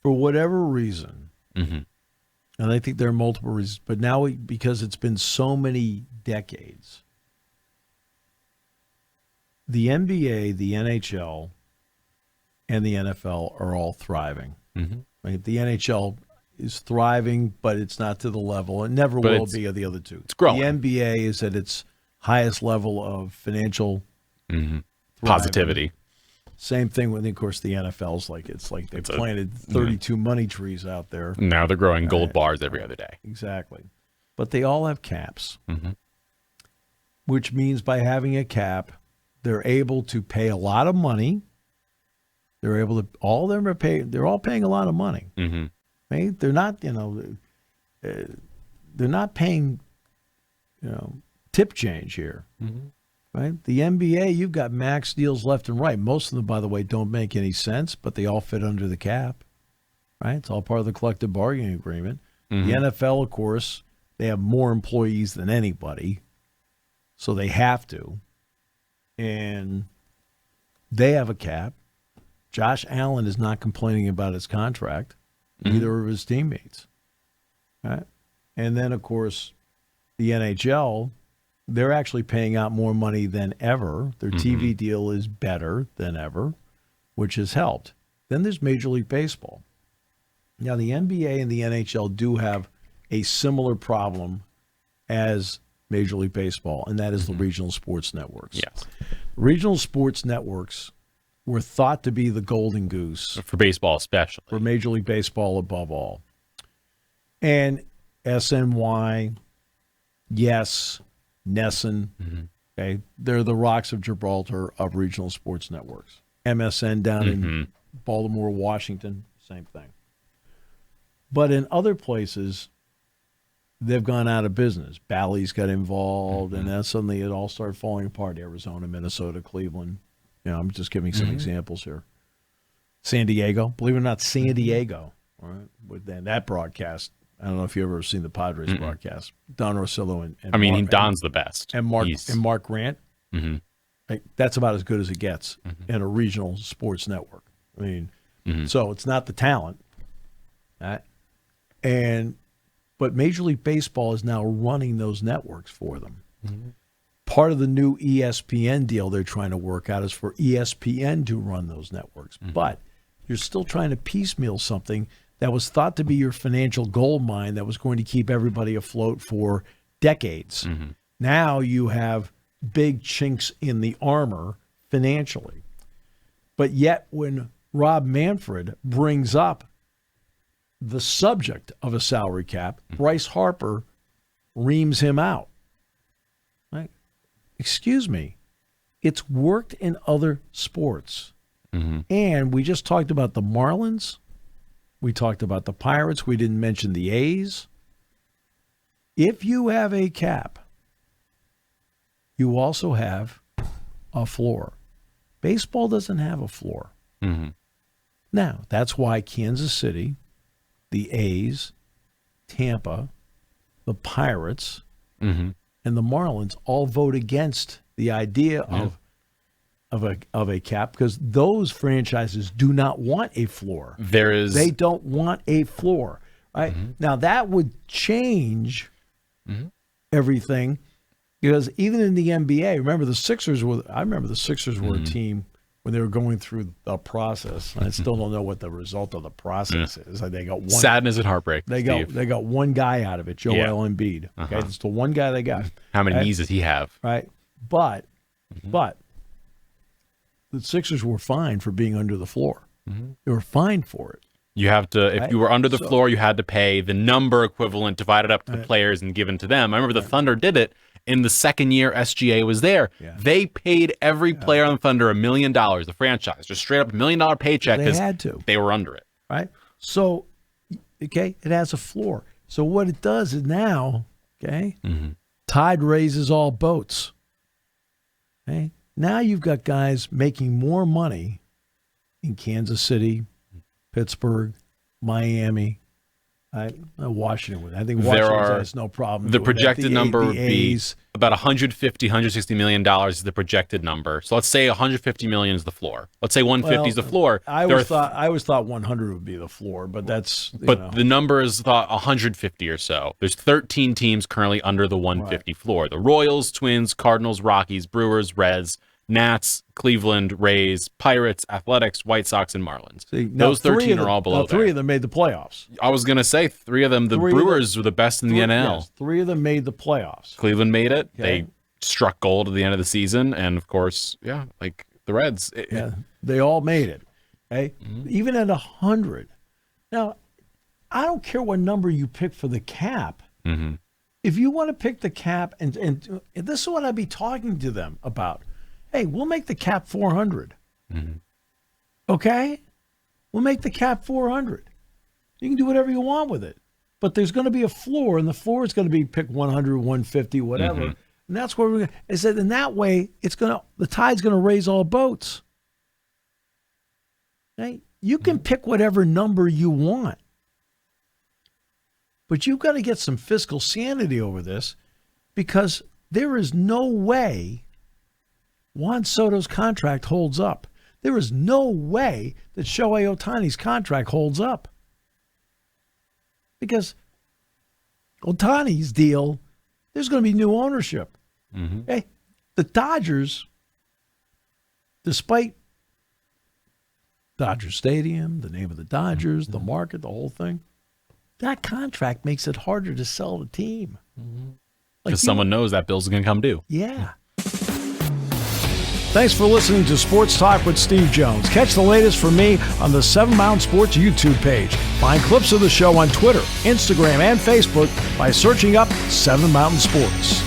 for whatever reason, Mm-hmm. and I think there are multiple reasons, but now because it's been so many decades, the NBA, the NHL, and the NFL are all thriving. Mm-hmm. Right? The NHL is thriving, but it's not to the level. It never will be of the other two. It's growing. The NBA is at its highest level of financial positivity. Same thing with, of course, the NFL's they planted 32 money trees out there. Now they're growing gold bars every other day. Exactly. But they all have caps, Mm-hmm. which means by having a cap, they're able to pay a lot of money. They're able to, all of them are paying, they're all paying a lot of money. Mm-hmm. Right? They're not, they're not paying, tip change here. Mm-hmm. Right? The NBA, you've got max deals left and right. Most of them, by the way, don't make any sense, but they all fit under the cap. Right? It's all part of the collective bargaining agreement. Mm-hmm. The NFL, of course, they have more employees than anybody, so they have to. And they have a cap. Josh Allen is not complaining about his contract, neither of his teammates. Right? And then, of course, the NHL, they're actually paying out more money than ever. Their TV deal is better than ever, which has helped. Then there's Major League Baseball. Now, the NBA and the NHL do have a similar problem as Major League Baseball, and that is the regional sports networks. Yes. Regional sports networks were thought to be the golden goose. For baseball especially. For Major League Baseball above all. And SNY, yes, Nesson, okay, they're the rocks of Gibraltar of regional sports networks. MSN down in Baltimore, Washington, same thing. But in other places, they've gone out of business. Bally's got involved, and then suddenly it all started falling apart. Arizona, Minnesota, Cleveland. I'm just giving some examples here. San Diego, believe it or not, San Diego. All right, with that broadcast, I don't know if you've ever seen the Padres broadcast. Don Orsillo and Don's the best. And Mark Grant. Like, that's about as good as it gets in a regional sports network. I mean, so it's not the talent, right? But Major League Baseball is now running those networks for them. Part of the new ESPN deal they're trying to work out is for ESPN to run those networks. But you're still trying to piecemeal something that was thought to be your financial gold mine that was going to keep everybody afloat for decades. Now you have big chinks in the armor financially. But yet when Rob Manfred brings up the subject of a salary cap, Bryce Harper reams him out. Right? Excuse me. It's worked in other sports. And we just talked about the Marlins. We talked about the Pirates. We didn't mention the A's. If you have a cap, you also have a floor. Baseball doesn't have a floor. Now, that's why Kansas City, the A's, Tampa, the Pirates, and the Marlins all vote against the idea of a cap, because those franchises do not want a floor. They don't want a floor. Right? Now that would change everything, because even in the NBA, remember the Sixers were a team when they were going through the process. I still don't know what the result of the process is. Like, they got one sadness and heartbreak. They got one guy out of it, Joel Embiid. Okay, it's the one guy they got. How many knees does he have? Right, but the Sixers were fined for being under the floor. They were fined for it. You have to, if you were under the floor, you had to pay the number equivalent, divided up to the players and given to them. I remember the Thunder did it in the second year SGA was there. They paid every player on the Thunder $1 million, the franchise, just straight up $1 million paycheck. They had to. They were under it. Right? So, okay, it has a floor. So what it does is now, tide raises all boats. Okay? Now you've got guys making more money in Kansas City, Pittsburgh, Miami, Washington would. I think Washington has no problem. The projected number would be A's. about $160 million is the projected number. So let's say $150 million is the floor. Let's say $150 is the floor. I always thought 100 would be the floor, but that's the number is thought 150 or so. There's 13 teams currently under the 150 floor. The Royals, Twins, Cardinals, Rockies, Brewers, Reds, Nats, Cleveland, Rays, Pirates, Athletics, White Sox, and Marlins. Those 13 are all below there. 3 of them made the playoffs. I was going to say 3 of them. The Brewers were the best in the NL. Yes, 3 of them made the playoffs. Cleveland made it. Okay. They struck gold at the end of the season. And, of course, like the Reds. They all made it. Okay? Even at 100. Now, I don't care what number you pick for the cap. If you want to pick the cap, and this is what I'd be talking to them about. Hey, we'll make the cap 400. Okay? We'll make the cap 400. You can do whatever you want with it. But there's going to be a floor, and the floor is going to be pick 100, 150, whatever. And that's where we're going to. I said, in that way, the tide's going to raise all boats. Okay? You can pick whatever number you want. But you've got to get some fiscal sanity over this, because there is no way Juan Soto's contract holds up. There is no way that Shohei Ohtani's contract holds up. Because Ohtani's deal, there's going to be new ownership. Hey, the Dodgers, despite Dodger Stadium, the name of the Dodgers, the market, the whole thing, that contract makes it harder to sell the team. Because someone knows that bill's going to come due. Yeah. Thanks for listening to Sports Talk with Steve Jones. Catch the latest from me on the 7 Mountain Sports YouTube page. Find clips of the show on Twitter, Instagram, and Facebook by searching up 7 Mountain Sports.